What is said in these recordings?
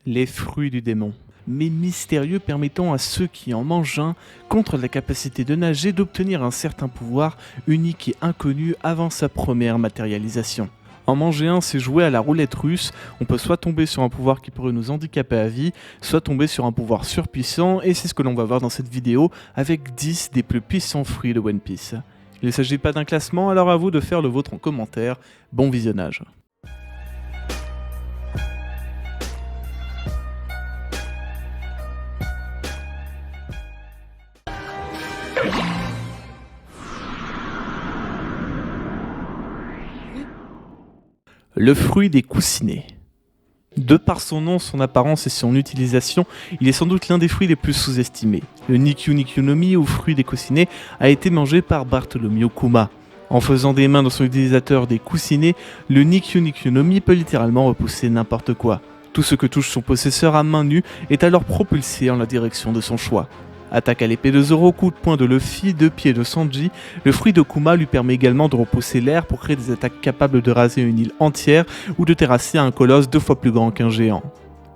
Les fruits du démon, mais mystérieux, permettant à ceux qui en mangent un, contre la capacité de nager, d'obtenir un certain pouvoir unique et inconnu avant sa première matérialisation. En manger un, c'est jouer à la roulette russe. On peut soit tomber sur un pouvoir qui pourrait nous handicaper à vie, soit tomber sur un pouvoir surpuissant, et c'est ce que l'on va voir dans cette vidéo avec 10 des plus puissants fruits de One Piece. Il ne s'agit pas d'un classement, alors à vous de faire le vôtre en commentaire. Bon visionnage. Le fruit des coussinets. De par son nom, son apparence et son utilisation, il est sans doute l'un des fruits les plus sous-estimés. Le Nikyu Nikyu no Mi, ou fruit des coussinets, a été mangé par Bartholomew Kuma. En faisant des mains dans son utilisateur des coussinets, le Nikyu Nikyu no Mi peut littéralement repousser n'importe quoi. Tout ce que touche son possesseur à main nue est alors propulsé en la direction de son choix. Attaque à l'épée de Zoro, coup de poing de Luffy, deux pieds de Sanji, le fruit de Kuma lui permet également de repousser l'air pour créer des attaques capables de raser une île entière ou de terrasser un colosse 2 fois plus grand qu'un géant.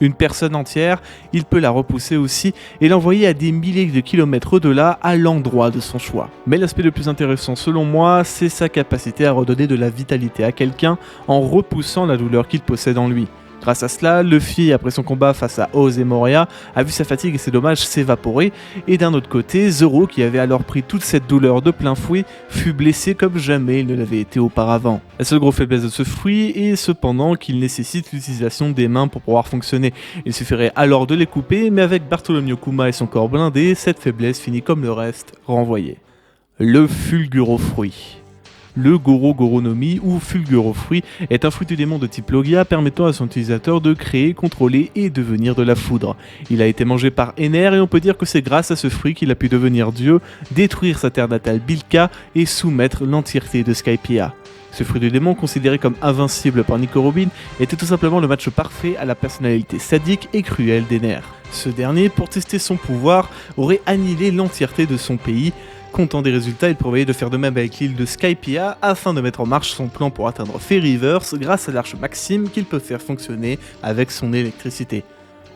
Une personne entière, il peut la repousser aussi et l'envoyer à des milliers de kilomètres au-delà à l'endroit de son choix. Mais l'aspect le plus intéressant selon moi, c'est sa capacité à redonner de la vitalité à quelqu'un en repoussant la douleur qu'il possède en lui. Grâce à cela, Luffy, après son combat face à Oz et Moria, a vu sa fatigue et ses dommages s'évaporer, et d'un autre côté, Zoro, qui avait alors pris toute cette douleur de plein fouet, fut blessé comme jamais il ne l'avait été auparavant. La seule grosse faiblesse de ce fruit est cependant qu'il nécessite l'utilisation des mains pour pouvoir fonctionner. Il suffirait alors de les couper, mais avec Bartholomew Kuma et son corps blindé, cette faiblesse finit comme le reste, renvoyée. Le Fulgurofruit. Le Goro Goro no Mi, ou Fulgurofruit, est un fruit du démon de type Logia permettant à son utilisateur de créer, contrôler et devenir de la foudre. Il a été mangé par Ener et on peut dire que c'est grâce à ce fruit qu'il a pu devenir dieu, détruire sa terre natale Bilka et soumettre l'entièreté de Skypiea. Ce fruit du démon, considéré comme invincible par Nico Robin, était tout simplement le match parfait à la personnalité sadique et cruelle d'Ener. Ce dernier, pour tester son pouvoir, aurait annihilé l'entièreté de son pays. Content des résultats, il prévoyait de faire de même avec l'île de Skypiea afin de mettre en marche son plan pour atteindre Fairyverse grâce à l'arche Maxime qu'il peut faire fonctionner avec son électricité.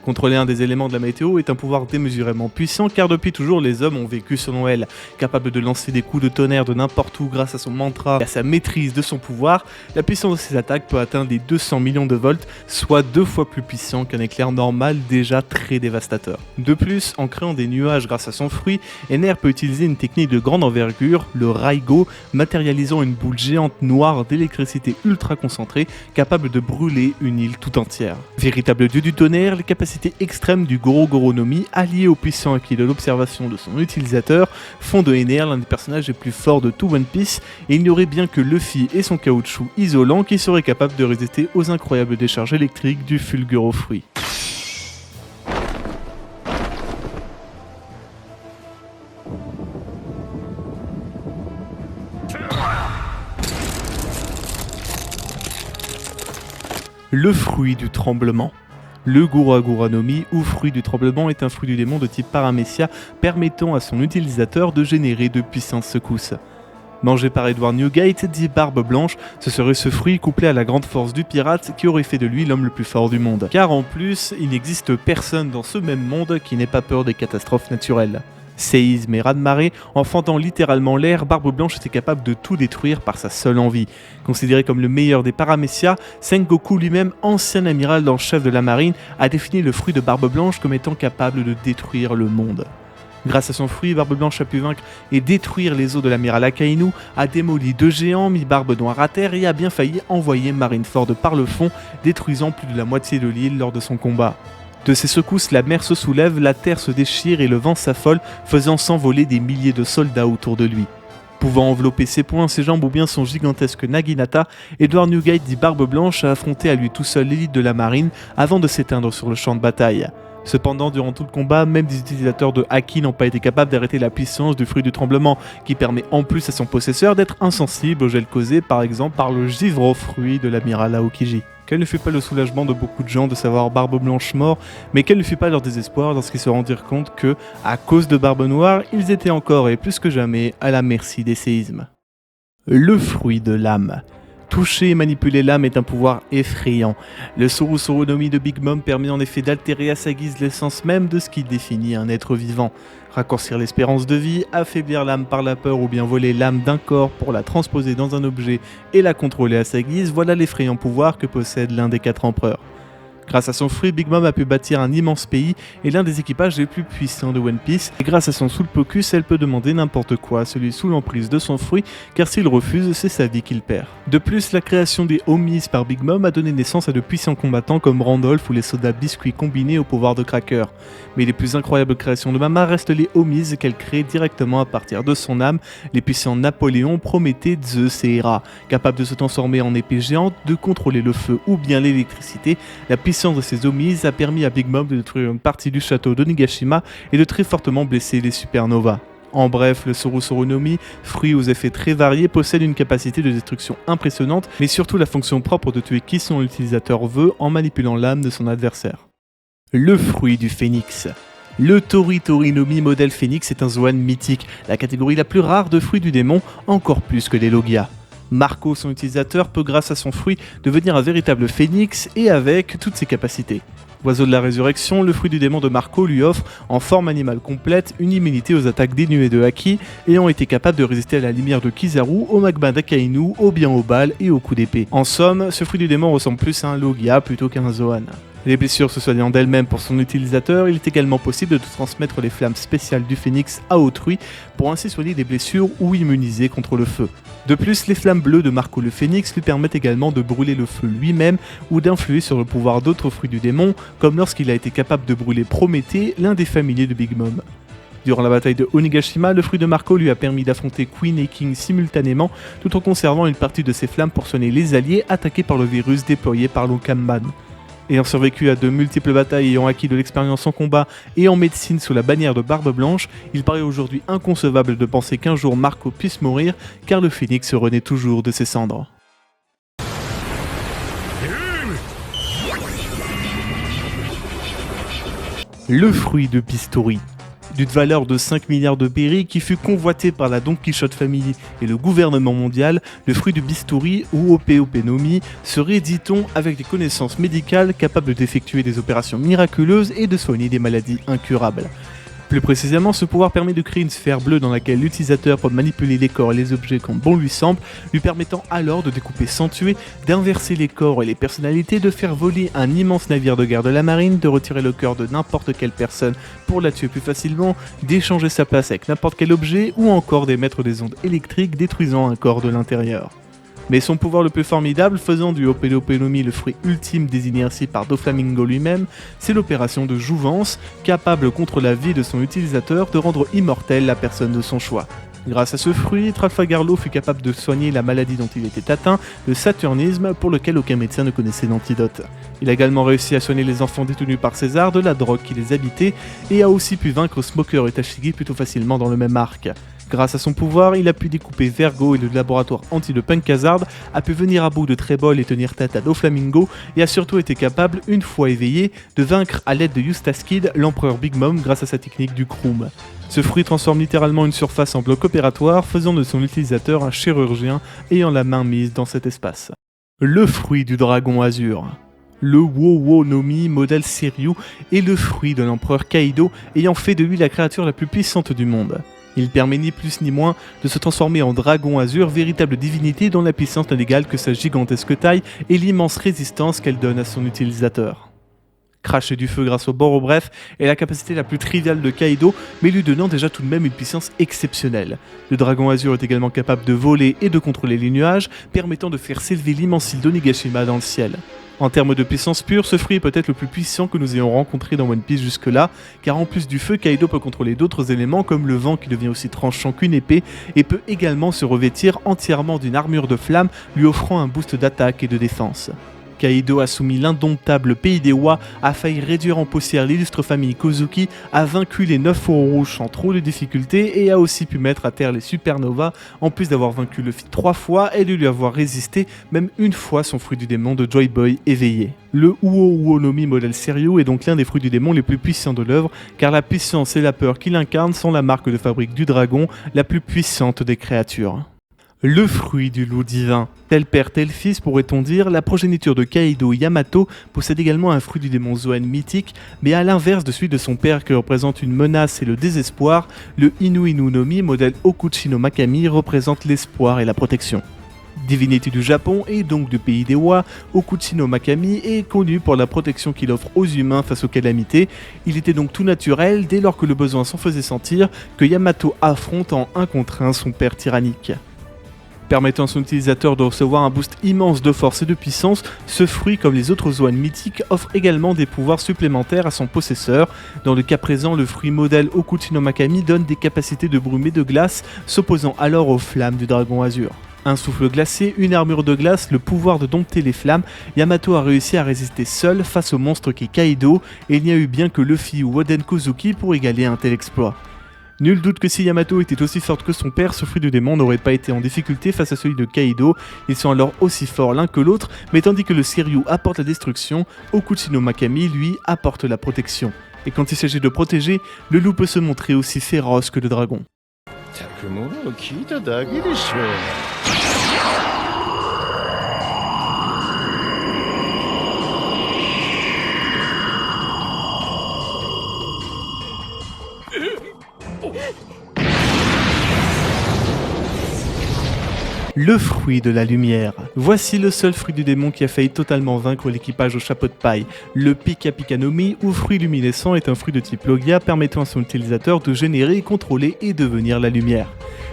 Contrôler un des éléments de la météo est un pouvoir démesurément puissant car depuis toujours les hommes ont vécu selon elle. Capable de lancer des coups de tonnerre de n'importe où grâce à son mantra et à sa maîtrise de son pouvoir, la puissance de ses attaques peut atteindre des 200 millions de volts, soit 2 fois plus puissant qu'un éclair normal déjà très dévastateur. De plus, en créant des nuages grâce à son fruit, Ener peut utiliser une technique de grande envergure, le Raigo, matérialisant une boule géante noire d'électricité ultra concentrée capable de brûler une île tout entière. Véritable dieu du tonnerre, les capacités extrêmes du Goro Goro no Mi, alliées au puissant acquis de l'observation de son utilisateur, font de Ener l'un des personnages les plus forts de tout One Piece, et il n'y aurait bien que Luffy et son caoutchouc isolant qui seraient capables de résister aux incroyables décharges électriques du Fulgurofruit. Le fruit du tremblement. Le Gura Gura no Mi, ou fruit du tremblement, est un fruit du démon de type Paramecia permettant à son utilisateur de générer de puissantes secousses. Mangé par Edward Newgate, dit Barbe Blanche, ce serait ce fruit couplé à la grande force du pirate qui aurait fait de lui l'homme le plus fort du monde. Car en plus, il n'existe personne dans ce même monde qui n'ait pas peur des catastrophes naturelles. Séisme et raz-de-marée, en fendant littéralement l'air, Barbe Blanche était capable de tout détruire par sa seule envie. Considéré comme le meilleur des Paramecia, Sengoku lui-même, ancien amiral en chef de la marine, a défini le fruit de Barbe Blanche comme étant capable de détruire le monde. Grâce à son fruit, Barbe Blanche a pu vaincre et détruire les eaux de l'amiral Akainu, a démoli 2 géants, mis Barbe Noire à terre et a bien failli envoyer Marineford par le fond, détruisant plus de la moitié de l'île lors de son combat. De ces secousses, la mer se soulève, la terre se déchire et le vent s'affole, faisant s'envoler des milliers de soldats autour de lui. Pouvant envelopper ses poings, ses jambes ou bien son gigantesque Naginata, Edward Newgate dit Barbe Blanche a affronté à lui tout seul l'élite de la marine avant de s'éteindre sur le champ de bataille. Cependant, durant tout le combat, même des utilisateurs de Haki n'ont pas été capables d'arrêter la puissance du fruit du tremblement, qui permet en plus à son possesseur d'être insensible au gel causé par exemple par le givrofruit de l'amiral Aokiji. Quel ne fut pas le soulagement de beaucoup de gens de savoir Barbe Blanche mort, mais quel ne fut pas leur désespoir lorsqu'ils se rendirent compte que, à cause de Barbe Noire, ils étaient encore et plus que jamais à la merci des séismes. Le fruit de l'âme. Toucher et manipuler l'âme est un pouvoir effrayant. Le Sorosoro no Mi de Big Mom permet en effet d'altérer à sa guise l'essence même de ce qui définit un être vivant. Raccourcir l'espérance de vie, affaiblir l'âme par la peur ou bien voler l'âme d'un corps pour la transposer dans un objet et la contrôler à sa guise, voilà l'effrayant pouvoir que possède l'un des 4 empereurs. Grâce à son fruit, Big Mom a pu bâtir un immense pays et l'un des équipages les plus puissants de One Piece. Et grâce à son Soul Pocus, elle peut demander n'importe quoi à celui sous l'emprise de son fruit, car s'il refuse, c'est sa vie qu'il perd. De plus, la création des Homies par Big Mom a donné naissance à de puissants combattants comme Randolph ou les sodas biscuits combinés au pouvoir de Cracker. Mais les plus incroyables créations de Mama restent les Homies qu'elle crée directement à partir de son âme, les puissants Napoléon, Prométhée, Zeus et Hera. Capables de se transformer en épées géantes, de contrôler le feu ou bien l'électricité, la puissance de ces Homies a permis à Big Mom de détruire une partie du château d'Onigashima et de très fortement blesser les supernovas. En bref, le Sorosoro no Mi, fruit aux effets très variés, possède une capacité de destruction impressionnante, mais surtout la fonction propre de tuer qui son utilisateur veut en manipulant l'âme de son adversaire. Le fruit du phénix. Le Tori Tori no Mi modèle phénix est un Zoan mythique, la catégorie la plus rare de fruits du démon, encore plus que les Logia. Marco, son utilisateur, peut grâce à son fruit devenir un véritable phénix et avec toutes ses capacités. Oiseau de la résurrection, le fruit du démon de Marco lui offre, en forme animale complète, une immunité aux attaques dénuées de haki, ayant été capable de résister à la lumière de Kizaru, au magma d'Akainu, au bien aux balles et aux coups d'épée. En somme, ce fruit du démon ressemble plus à un Logia plutôt qu'à un Zoan. Les blessures se soignant d'elles-mêmes pour son utilisateur, il est également possible de transmettre les flammes spéciales du phénix à autrui pour ainsi soigner des blessures ou immuniser contre le feu. De plus, les flammes bleues de Marco le phénix lui permettent également de brûler le feu lui-même ou d'influer sur le pouvoir d'autres fruits du démon, comme lorsqu'il a été capable de brûler Prométhée, l'un des familiers de Big Mom. Durant la bataille de Onigashima, le fruit de Marco lui a permis d'affronter Queen et King simultanément, tout en conservant une partie de ses flammes pour soigner les alliés attaqués par le virus déployé par l'Okamman. Ayant survécu à de multiples batailles et ayant acquis de l'expérience en combat et en médecine sous la bannière de Barbe Blanche, il paraît aujourd'hui inconcevable de penser qu'un jour Marco puisse mourir, car le phénix renaît toujours de ses cendres. Le fruit de Pistori. D'une valeur de 5 milliards de berry qui fut convoité par la Don Quichotte Family et le gouvernement mondial, le fruit du Bistori ou Ope no Mi serait, dit-on, avec des connaissances médicales capables d'effectuer des opérations miraculeuses et de soigner des maladies incurables. Plus précisément, ce pouvoir permet de créer une sphère bleue dans laquelle l'utilisateur peut manipuler les corps et les objets comme bon lui semble, lui permettant alors de découper sans tuer, d'inverser les corps et les personnalités, de faire voler un immense navire de guerre de la marine, de retirer le cœur de n'importe quelle personne pour la tuer plus facilement, d'échanger sa place avec n'importe quel objet ou encore d'émettre des ondes électriques détruisant un corps de l'intérieur. Mais son pouvoir le plus formidable, faisant du Ope no Mi le fruit ultime désigné ainsi par Doflamingo lui-même, c'est l'opération de jouvence, capable contre la vie de son utilisateur de rendre immortelle la personne de son choix. Grâce à ce fruit, Trafalgar Law fut capable de soigner la maladie dont il était atteint, le saturnisme, pour lequel aucun médecin ne connaissait d'antidote. Il a également réussi à soigner les enfants détenus par César de la drogue qui les habitait, et a aussi pu vaincre Smoker et Tashigi plutôt facilement dans le même arc. Grâce à son pouvoir, il a pu découper Vergo et le laboratoire anti de Punk Hazard, a pu venir à bout de Trebol et tenir tête à Doflamingo, et a surtout été capable, une fois éveillé, de vaincre à l'aide de Eustace Kid l'empereur Big Mom grâce à sa technique du Kroom. Ce fruit transforme littéralement une surface en bloc opératoire, faisant de son utilisateur un chirurgien ayant la main mise dans cet espace. Le fruit du dragon azur. Le Wo no Mi modèle Seiryu est le fruit de l'empereur Kaido, ayant fait de lui la créature la plus puissante du monde. Il permet ni plus ni moins de se transformer en dragon azur, véritable divinité dont la puissance n'est égale que sa gigantesque taille et l'immense résistance qu'elle donne à son utilisateur. Cracher du feu grâce au bord bref est la capacité la plus triviale de Kaido, mais lui donnant déjà tout de même une puissance exceptionnelle. Le dragon azur est également capable de voler et de contrôler les nuages, permettant de faire s'élever l'immense île d'Onigashima dans le ciel. En termes de puissance pure, ce fruit est peut-être le plus puissant que nous ayons rencontré dans One Piece jusque-là, car en plus du feu, Kaido peut contrôler d'autres éléments comme le vent qui devient aussi tranchant qu'une épée, et peut également se revêtir entièrement d'une armure de flamme, lui offrant un boost d'attaque et de défense. Kaido a soumis l'indomptable pays des Wa, a failli réduire en poussière l'illustre famille Kozuki, a vaincu les 9 Faux Rouges sans trop de difficultés et a aussi pu mettre à terre les supernovas, en plus d'avoir vaincu Luffy 3 fois et de lui avoir résisté même une fois son fruit du démon de Joy Boy éveillé. Le Uo no Mi modèle Seiryu est donc l'un des fruits du démon les plus puissants de l'œuvre, car la puissance et la peur qu'il incarne sont la marque de fabrique du dragon, la plus puissante des créatures. Le fruit du loup divin. Tel père, tel fils, pourrait-on dire, la progéniture de Kaido Yamato possède également un fruit du démon Zoan mythique, mais à l'inverse de celui de son père qui représente une menace et le désespoir, le Inu Inu no Mi, modèle Okuchi no Makami, représente l'espoir et la protection. Divinité du Japon et donc du pays des Wa, Okuchi no Makami est connu pour la protection qu'il offre aux humains face aux calamités. Il était donc tout naturel, dès lors que le besoin s'en faisait sentir, que Yamato affronte en 1 contre 1 son père tyrannique. Permettant à son utilisateur de recevoir un boost immense de force et de puissance, ce fruit, comme les autres Zoan mythiques, offre également des pouvoirs supplémentaires à son possesseur. Dans le cas présent, le fruit modèle Okuchi no Makami donne des capacités de brume et de glace, s'opposant alors aux flammes du dragon azur. Un souffle glacé, une armure de glace, le pouvoir de dompter les flammes, Yamato a réussi à résister seul face au monstre qu'est Kaido, et il n'y a eu bien que Luffy ou Oden Kozuki pour égaler un tel exploit. Nul doute que si Yamato était aussi forte que son père, ce fruit du démon n'aurait pas été en difficulté face à celui de Kaido. Ils sont alors aussi forts l'un que l'autre, mais tandis que le Seiryu apporte la destruction, Okuchi no Makami, lui, apporte la protection. Et quand il s'agit de protéger, le loup peut se montrer aussi féroce que le dragon. Le fruit de la lumière. Voici le seul fruit du démon qui a failli totalement vaincre l'équipage au chapeau de paille. Le Pika Pika no Mi, ou fruit luminescent, est un fruit de type Logia permettant à son utilisateur de générer, contrôler et devenir la lumière.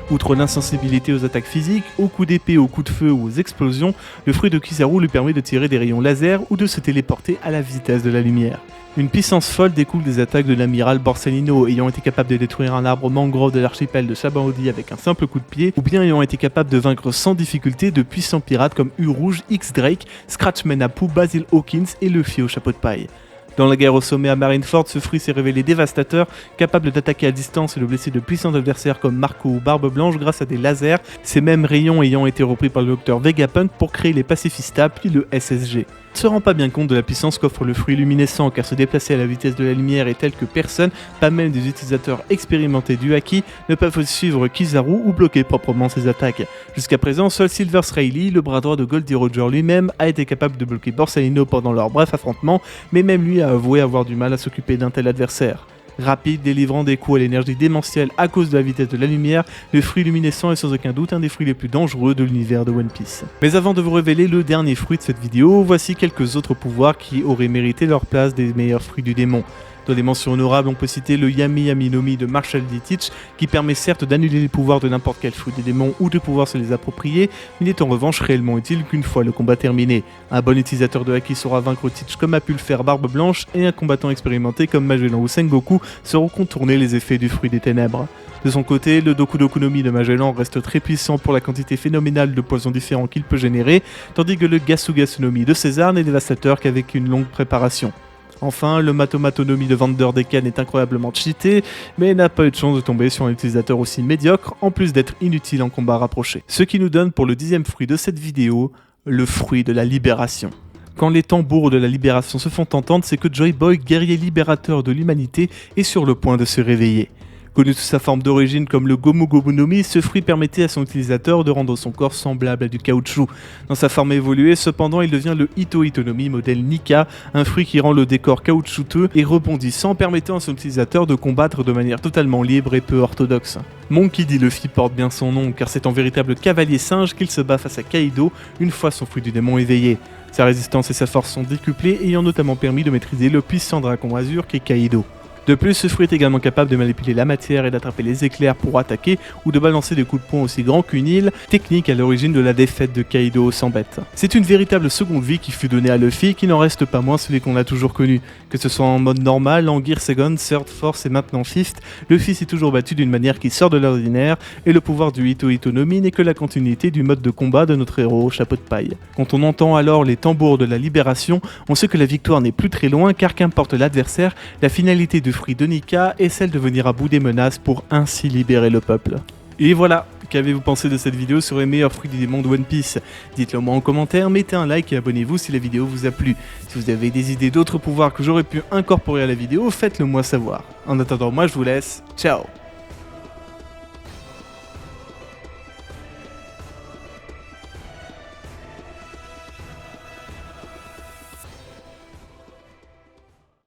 Outre l'insensibilité aux attaques physiques, aux coups d'épée, aux coups de feu ou aux explosions, le fruit de Kizaru lui permet de tirer des rayons laser ou de se téléporter à la vitesse de la lumière. Une puissance folle découle des attaques de l'amiral Borsalino, ayant été capable de détruire un arbre mangrove de l'archipel de Sabaody avec un simple coup de pied, ou bien ayant été capable de vaincre sans difficulté de puissants pirates comme U-Rouge, X-Drake, Scratchman Apu, Basil Hawkins et Luffy au chapeau de paille. Dans la guerre au sommet à Marineford, ce fruit s'est révélé dévastateur, capable d'attaquer à distance et de blesser de puissants adversaires comme Marco ou Barbe Blanche grâce à des lasers, ces mêmes rayons ayant été repris par le docteur Vegapunk pour créer les Pacifista puis le SSG. Ne se rend pas bien compte de la puissance qu'offre le fruit luminescent, car se déplacer à la vitesse de la lumière est tel que personne, pas même des utilisateurs expérimentés du Haki, ne peuvent suivre Kizaru ou bloquer proprement ses attaques. Jusqu'à présent, seul Silver Rayleigh, le bras droit de Goldie Roger lui-même, a été capable de bloquer Borsalino pendant leur bref affrontement, mais même lui a avoué avoir du mal à s'occuper d'un tel adversaire. Rapide, délivrant des coups à l'énergie démentielle à cause de la vitesse de la lumière, le fruit luminescent est sans aucun doute un des fruits les plus dangereux de l'univers de One Piece. Mais avant de vous révéler le dernier fruit de cette vidéo, voici quelques autres pouvoirs qui auraient mérité leur place des meilleurs fruits du démon. Dans les mentions honorables, on peut citer le Yami Yami no Mi de Marshall D. Teach, qui permet certes d'annuler les pouvoirs de n'importe quel fruit des démons ou de pouvoir se les approprier, mais n'est en revanche réellement utile qu'une fois le combat terminé. Un bon utilisateur de Haki saura vaincre Teach comme a pu le faire Barbe Blanche, et un combattant expérimenté comme Magellan ou Sengoku sauront contourner les effets du fruit des ténèbres. De son côté, le Doku Doku no Mi de Magellan reste très puissant pour la quantité phénoménale de poisons différents qu'il peut générer, tandis que le Gasu Gasu no Mi de César n'est dévastateur qu'avec une longue préparation. Enfin, le Matomato no Mi de Vanderdecken est incroyablement cheaté, mais n'a pas eu de chance de tomber sur un utilisateur aussi médiocre, en plus d'être inutile en combat rapproché. Ce qui nous donne pour le 10e fruit de cette vidéo, le fruit de la libération. Quand les tambours de la libération se font entendre, c'est que Joy Boy, guerrier libérateur de l'humanité, est sur le point de se réveiller. Connu sous sa forme d'origine comme le Gomu Gomu no Mi, ce fruit permettait à son utilisateur de rendre son corps semblable à du caoutchouc. Dans sa forme évoluée, cependant, il devient le Ito Ito no Mi modèle Nika, un fruit qui rend le décor caoutchouteux et rebondissant, permettant à son utilisateur de combattre de manière totalement libre et peu orthodoxe. Monkey D. Luffy porte bien son nom, car c'est en véritable cavalier singe qu'il se bat face à Kaido une fois son fruit du démon éveillé. Sa résistance et sa force sont décuplées, ayant notamment permis de maîtriser le puissant dragon azur qu'est Kaido. De plus, ce fruit est également capable de manipuler la matière et d'attraper les éclairs pour attaquer ou de balancer des coups de poing aussi grands qu'une île, technique à l'origine de la défaite de Kaido sans bête. C'est une véritable seconde vie qui fut donnée à Luffy, qui n'en reste pas moins celui qu'on a toujours connu. Que ce soit en mode normal, en Gear Second, Third Force et maintenant Fifth, Luffy s'est toujours battu d'une manière qui sort de l'ordinaire, et le pouvoir du Ito Ito no Mi n'est que la continuité du mode de combat de notre héros au chapeau de paille. Quand on entend alors les tambours de la libération, on sait que la victoire n'est plus très loin, car qu'importe l'adversaire, la finalité du fruit de Nika est celle de venir à bout des menaces pour ainsi libérer le peuple. Et voilà, qu'avez-vous pensé de cette vidéo sur les meilleurs fruits du démon de One Piece? Dites-le moi en commentaire, mettez un like et abonnez-vous si la vidéo vous a plu. Si vous avez des idées d'autres pouvoirs que j'aurais pu incorporer à la vidéo, faites-le moi savoir. En attendant, moi je vous laisse, ciao!